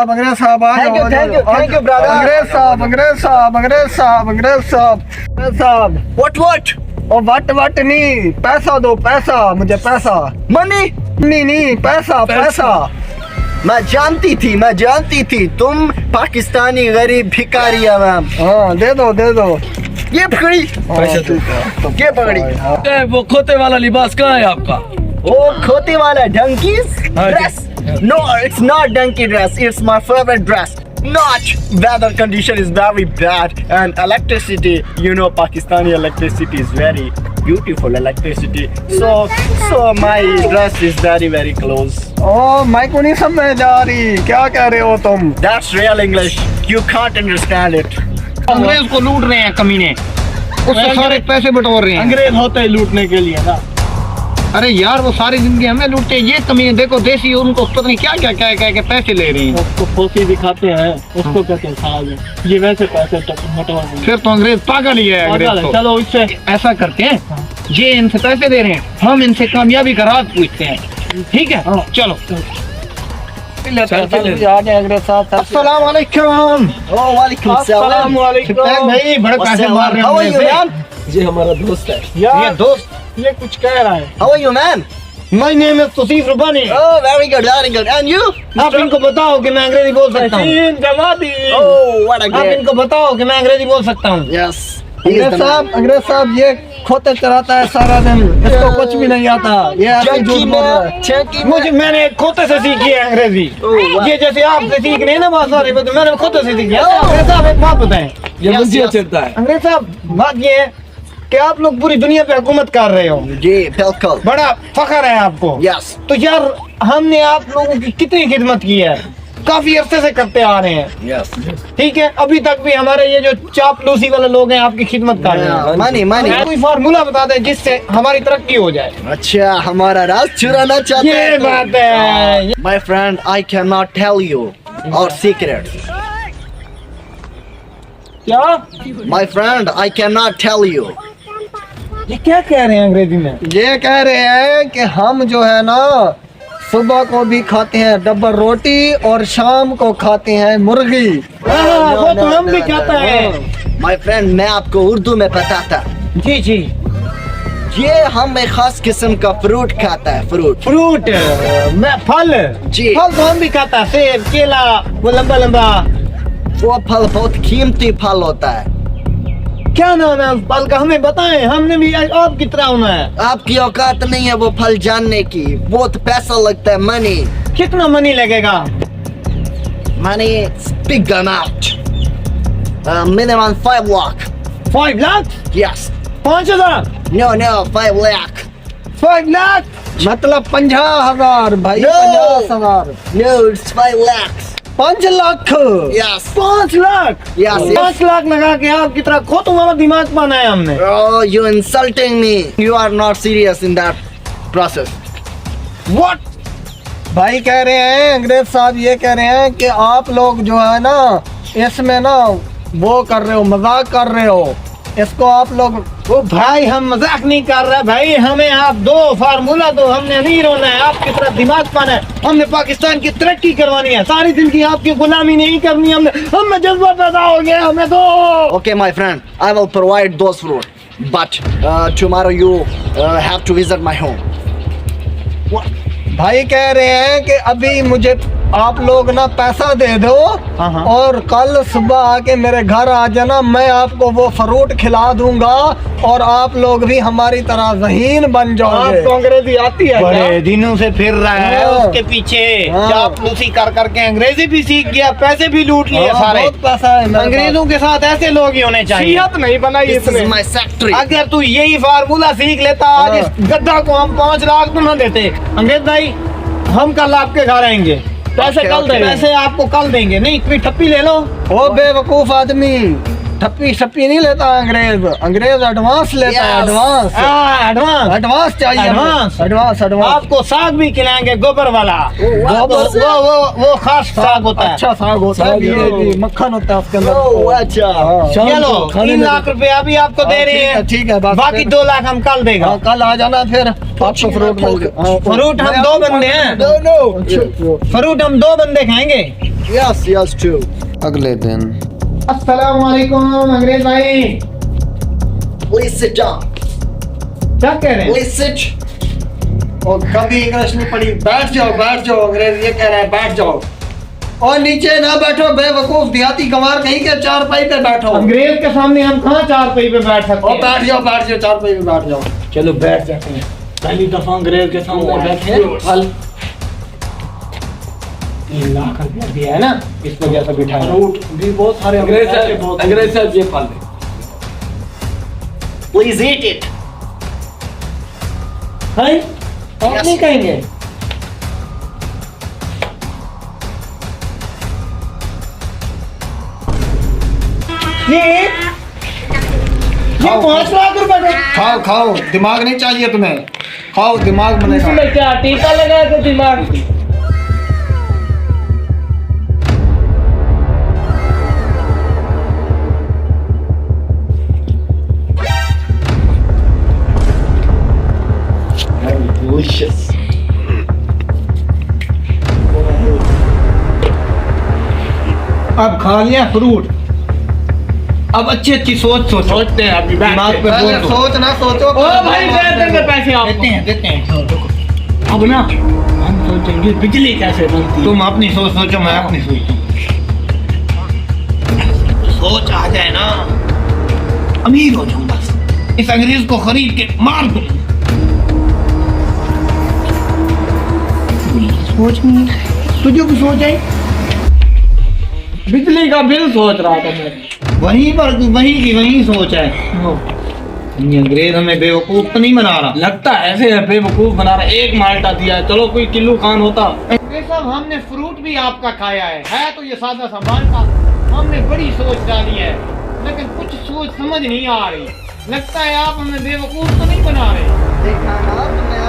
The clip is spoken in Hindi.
साहब, अंग्रेज साहब आ जाओ। Thank you brother. अंग्रेज साहब, अंग्रेज साहब, अंग्रेज साहब, अंग्रेज साहब, अंग्रेज साहब। व्हाट ओ वट नहीं, पैसा दो, पैसा मुझे, पैसा। मनी? नहीं, पैसा पैसा। मैं जानती थी तुम पाकिस्तानी गरीब भिखारी है मैम। हाँ दे दो ये पकड़ी ये पकड़ी। वो खोते वाला लिबास कहाँ है आपका? वो खोते वाला donkeys dress? No, it's not donkey dress. It's my favorite dress. Not weather condition is very bad and electricity. You know, Pakistani electricity is very beautiful electricity. So my dress is very close. ओ मैं को नहीं समझ आ रही, क्या कह रहे हो तुम? That's real English. You can't understand it. अंग्रेज को लूट रहे हैं कमीने, उससे सारे पैसे बटोर रहे हैं। अंग्रेज होते हैं लूटने के लिए ना। अरे यार वो सारी जिंदगी हमें लूटते हैं, ये कमीने देखो देसी, उनको पता नहीं क्या क्या कह के पैसे ले रही हैं। उसको फोसी दिखाते हैं, उसको कहते हैं साहब, ये वैसे पैसे बटोर। फिर तो अंग्रेज पागल ही है। अंग्रेज तो चलो इससे ऐसा करते हैं, ये इनसे पैसे दे रहे हैं, हम इनसे कामयाबी का राज पूछते हैं, ठीक है? चलो आ गए अंग्रेज साहब। अस्सलाम वालेकुम। Oh, वालेकुम सलाम। भाई बड़े पैसे मार रहे How are you, हैं। man? ये हमारा दोस्त है। ये दोस्त, ये कुछ कह रहा है। How are you, man? My name is Tauseef Rabbani. Oh, very good. And you? आप इनको बताओ कि मैं अंग्रेजी बोल सकता हूँ। Oh, what a आप great. इनको बताओ कि मैं अंग्रेजी बोल सकता हूँ। Yes. He is the man. अंग्रेज साहब ये खोते चलाता है सारा दिन, इसको कुछ भी नहीं आता। ये ऐसे ही झूठ बोल रहा है। Chunky मैंने खोते से सीखी है अंग्रेजी। वाह। ये जैसे आपसे सीख रहे हैं ना बहुत सारे, तो मैंने खोते से सीखी है। अंग्रेज साहब एक बात बताएं। ये Yes, मुझे yes. चलता है। अंग्रेज साहब बात ये है कि आप लोग पूरी दुनिया पे हुकूमत कर रहे हो, जी बिल्कुल। बड़ा फख्र है आपको। Yes. तो यार हमने आप लोगों की कितनी खिदमत की है, काफी अरसे से करते आ रहे हैं, Yes. ठीक है? अभी तक भी हमारे ये जो चापलूसी वाले लोग हैं आपकी खिदमत कर रहे हैं। Money. कोई फार्मूला बता दें जिससे हमारी तरक्की हो जाए। अच्छा, हमारा राज चुराना चाहते ये हैं? बात है। My friend, I cannot tell you our secrets. क्या? My friend, I cannot tell you. ये क्या कह रहे हैं अंग्रेजी में? ये कह रहे हैं कि हम जो है ना सुबह को भी खाते हैं डबल रोटी और शाम को खाते हैं मुर्गी। वो तो हम भी खाता है। My friend, मैं आपको उर्दू में बताता। जी ये हम एक खास किस्म का फ्रूट खाता है, फ्रूट। मैं फल जी। फल तो हम भी खाता है, सेब, केला, वो लंबा। वो फल बहुत कीमती फल होता है। क्या नाम है उस फल का, हमें बताएं, हमने भी आपकी तरह होना है। आपकी औकात नहीं है वो फल जानने की, बहुत पैसा लगता है, मनी। कितना मनी लगेगा? Money, big amount. Minimum 5 lakh. 5 lakh? Yes. 5,000? No, 5 lakh. 5 lakh? मतलब 50,000 भाई, No. 50,000। No, it's 5 lakhs. 5 lakh. Yes. 5 lakh? Yes. 5 lakh लगा के आपकी तरह खोतों वाला दिमाग पाना है हमने। Oh, you insulting me. You are not serious in that process. What? भाई कह रहे हैं, अंग्रेज साहब ये कह रहे हैं कि आप लोग जो है ना इसमें ना वो कर रहे हो, मजाक कर रहे हो, इसको आप लोग। ओ भाई हम मजाक नहीं कर रहे भाई, हमें आप दो फार्मूला दो, हमने नहीं रोना है, आपकी तरह दिमाग पाना है, हमने पाकिस्तान की तरक्की करवानी है, सारी जिंदगी आपकी गुलामी नहीं करनी, हमें जज्बा पैदा हो गया, हमें दो। Okay, my friend, I will provide those fruit, but tomorrow you have to visit my home. भाई कह रहे हैं कि अभी मुझे आप लोग ना पैसा दे दो और कल सुबह आके मेरे घर आ जाना, मैं आपको वो फ्रूट खिला दूंगा और आप लोग भी हमारी तरह ज़हीन बन जाओगे। आपको अंग्रेजी आती है? बड़े दिनों से फिर रहा है हाँ। उसके पीछे, हाँ। चापलूसी कर करके अंग्रेजी भी सीख गया, पैसे भी लूट लिए सारे। बहुत पैसा है मेरे अंग्रेजों के साथ ऐसे लोग ही होने चाहिए। सियात नहीं बनाई This इसने। is my factory. अगर तू यही फार्मूला सीख लेता, आज इस गद्दा को हम 5 लाख तो ना देते। अंग्रेज भाई हम कल आपके घर आएंगे, पैसे कल देंगे, पैसे आपको कल देंगे। नहीं कोई ठप्पी ले लो। ओ बेवकूफ आदमी, ठप्पी शप्पी नहीं लेता अंग्रेज, अंग्रेज एडवांस लेता है। Yes. एडवांस एडवांस एडवांस चाहिए, एडवांस। Advance advance. आपको साग भी खिलाएंगे, गोबर वाला। वो खास साग होता है। अच्छा साग होता है, ये मक्खन होता है उसके अंदर। Oh, अच्छा। हाँ, शाम चलो को खाने 3 में- लाख रुपए अभी आपको दे रहे हैं, ठीक है बस। बाकी 2 लाख हम कल देगा। हाँ, कल आ जाना फिर आपको फ्रूट मिल फ्रूट हम 2 बंदे हैं, No. फ्रूट हम 2 बंदे खाएंगे। Yes, yes, too. अगले दिन अस्सलाम वालेकुम अंग्रेज भाई, Please sit down. क्या कह रहे हैं? Please sit. और कभी इंग्लिश नहीं पढ़ी, बैठ जाओ अंग्रेज ये कह रहा है बैठ जाओ। और नीचे ना बैठो बेवकूफ देहाती गंवार कहीं के, चारपाई पे बैठो। अंग्रेज के सामने हम कहाँ चारपाई पे बैठ सकते और हैं? बैठ जाओ चारपाई पे बैठ जाओ। चलो बैठ जाते हैं। पहली दफा अंग्रेज के सामने बैठे फल 3 लाख रुपया दिया है ना, इस वजह से बिठाया। फ्रूट भी बहुत सारे अंग्रेज साहब ये फल है। Please eat it. है? आप Yes. नहीं कहेंगे? ये 5 लाख रुपए का। खाओ दिमाग नहीं चाहिए तुम्हें, खाओ दिमाग बनेगा। इसमें क्या टीका लगा के दिमाग? Delicious. अब खा लिया फ्रूट, अब अच्छी सोच सोचते हैं। अभी दिमाग पे पहले बोल दो। सोच ना सोचो। ओ भाई दे देंगे पैसे आप। देते हैं। अब ना हम सोचेंगे बिजली कैसे बनती है। तुम अपनी सोच सोचो, मैं अपनी सोचता हूँ। सोच आ जाए ना, अमीर हो जाऊँ बस। इस अंग्रेज को खरीद के मार दूँ। सोच नहीं, तुझे भी सोच आई? बिजली का बिल सोच रहा था मैं। वहीं पर वहीं की वहीं सोच है। ये अंग्रेज हमें बेवकूफ तो नहीं बना रहा। लगता है ऐसे है बेवकूफ बना रहा है। एक माल्टा दिया है, चलो कोई किल्लू खान होता। अंग्रेज साहब हमने फ्रूट भी आपका खाया है तो ये सादा सा माल्टा। हमने बड़ी सोच डाली है, लेकिन कुछ सोच समझ नहीं आ रही। लगता है आप हमें बेवकूफ तो नहीं बना रहे। देखा ना तुमने